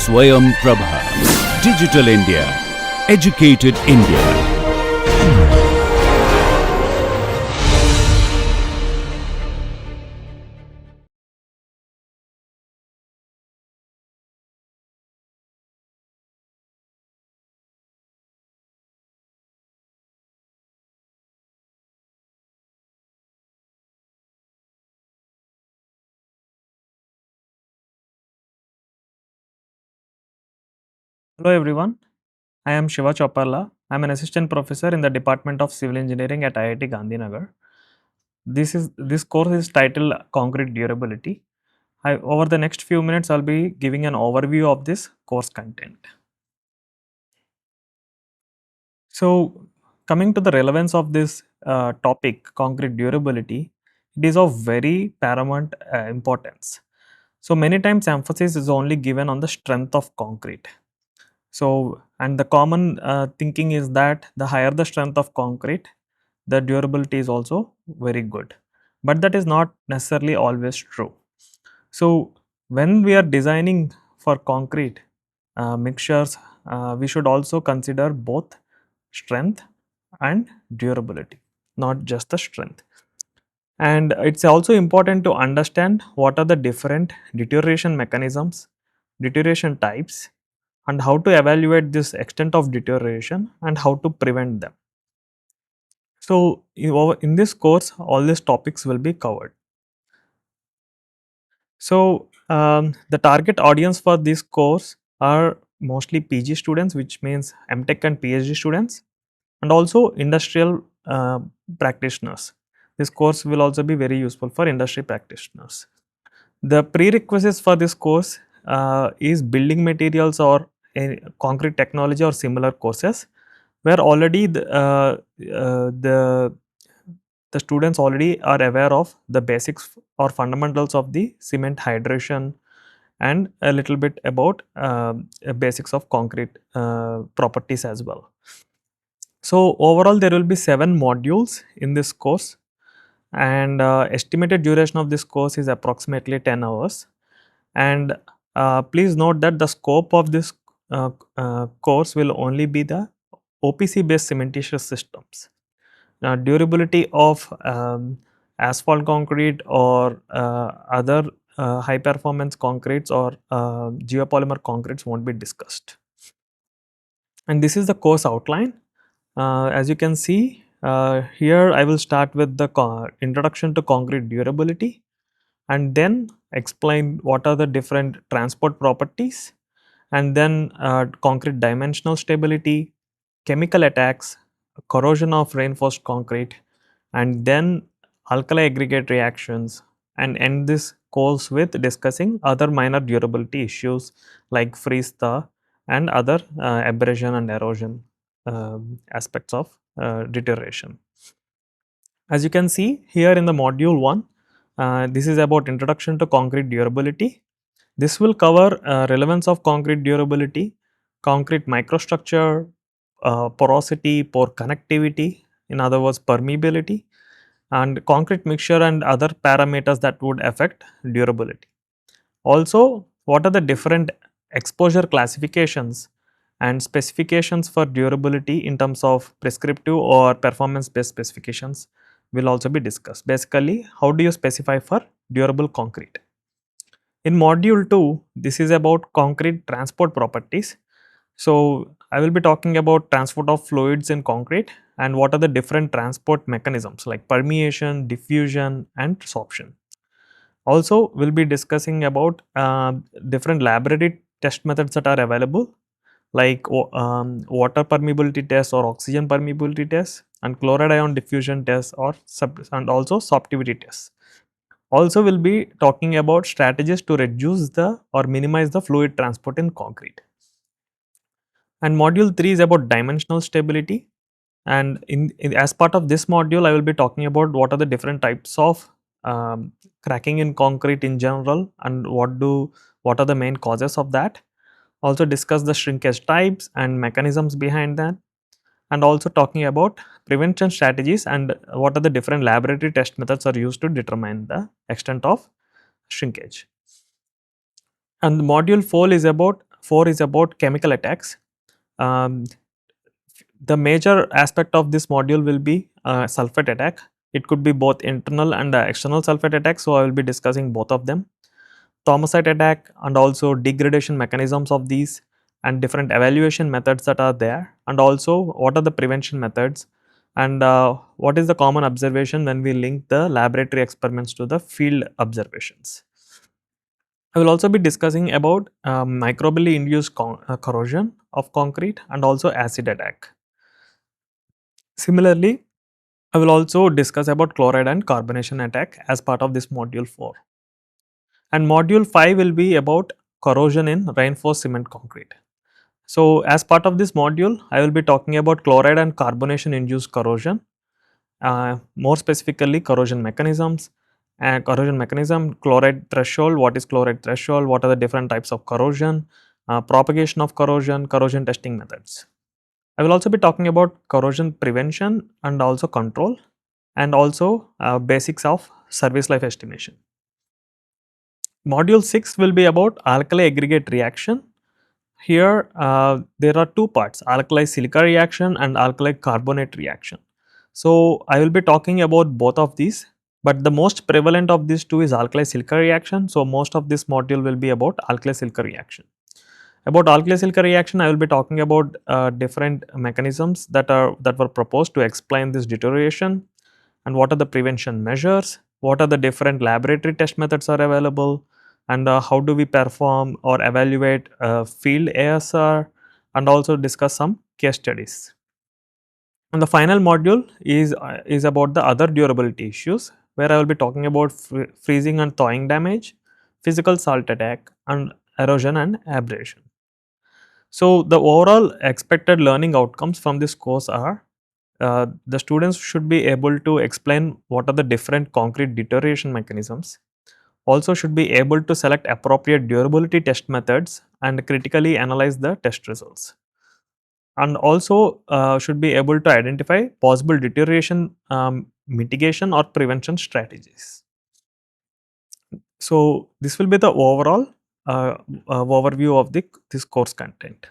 Swayam Prabha. Digital India. Educated India. Hello everyone, I am Siva Chopperla. I am an assistant professor in the Department of Civil Engineering at IIT Gandhinagar. This course is titled Concrete Durability. Over the next few minutes, I'll be giving an overview of this course content. So, coming to the relevance of this topic, concrete durability, it is of very paramount importance. So, many times emphasis is only given on the strength of concrete. So, and the common thinking is that the higher the strength of concrete, the durability is also very good. But that is not necessarily always true. So, when we are designing for concrete mixtures, we should also consider both strength and durability, not just the strength. And it's also important to understand what are the different deterioration mechanisms, deterioration types, and how to evaluate this extent of deterioration and how to prevent them. So, in this course, all these topics will be covered. So, the target audience for this course are mostly PG students, which means MTech and PhD students, and also industrial practitioners. This course will also be very useful for industry practitioners. The prerequisites for this course is building materials or concrete technology or similar courses, where already the students already are aware of the basics or fundamentals of the cement hydration and a little bit about basics of concrete properties as well. So, overall there will be 7 modules in this course, and estimated duration of this course is approximately 10 hours. And please note that the scope of this course will only be the OPC based cementitious systems. Durability of asphalt concrete or other high performance concretes or geopolymer concretes won't be discussed. And this is the course outline. As you can see, here I will start with the introduction to concrete durability, and then explain what are the different transport properties, and then concrete dimensional stability, chemical attacks, corrosion of reinforced concrete, and then alkali aggregate reactions, and end this course with discussing other minor durability issues like freeze thaw and other abrasion and erosion aspects of deterioration. As you can see here in the module 1, this is about introduction to concrete durability. This will cover relevance of concrete durability, concrete microstructure, porosity, pore connectivity, in other words permeability, and concrete mixture and other parameters that would affect durability. Also, what are the different exposure classifications and specifications for durability in terms of prescriptive or performance based specifications will also be discussed. Basically, how do you specify for durable concrete? In module 2, this is about concrete transport properties. So, I will be talking about transport of fluids in concrete and what are the different transport mechanisms like permeation, diffusion, and sorption. Also, we'll be discussing about different laboratory test methods that are available, like water permeability tests or oxygen permeability tests, and chloride ion diffusion tests and also sorptivity tests. Also, we'll be talking about strategies to reduce the or minimize the fluid transport in concrete. And module 3 is about dimensional stability. And as part of this module, I will be talking about what are the different types of cracking in concrete in general and what are the main causes of that. Also discuss the shrinkage types and mechanisms behind that, and also talking about prevention strategies and what are the different laboratory test methods are used to determine the extent of shrinkage. And module 4 is about 4 is about chemical attacks. Um, the major aspect of this module will be sulfate attack. It could be both internal and external sulfate attack, so I will be discussing both of them. Thomsite attack and also degradation mechanisms of these, and different evaluation methods that are there, and also what are the prevention methods, and what is the common observation when we link the laboratory experiments to the field observations. I will also be discussing about microbially induced corrosion of concrete and also acid attack. Similarly, I will also discuss about chloride and carbonation attack as part of this module 4. And module 5 will be about corrosion in reinforced cement concrete. So, as part of this module, I will be talking about chloride and carbonation induced corrosion, more specifically corrosion mechanisms, and corrosion mechanism, chloride threshold, what is chloride threshold, what are the different types of corrosion, propagation of corrosion, corrosion testing methods. I will also be talking about corrosion prevention and also control, and also basics of service life estimation. Module 6 will be about alkali aggregate reaction. Here there are two parts, alkali silica reaction and alkali carbonate reaction. So I will be talking about both of these, but the most prevalent of these two is alkali silica reaction. So most of this module will be about alkali silica reaction. About alkali silica reaction, I will be talking about different mechanisms that were proposed to explain this deterioration, and what are the prevention measures, what are the different laboratory test methods are available, and how do we perform or evaluate field ASR, and also discuss some case studies. And the final module is about the other durability issues, where I will be talking about freezing and thawing damage, physical salt attack, and erosion and abrasion. So the overall expected learning outcomes from this course are the students should be able to explain what are the different concrete deterioration mechanisms, also should be able to select appropriate durability test methods and critically analyze the test results, and also should be able to identify possible deterioration mitigation or prevention strategies. So this will be the overall overview of this course content.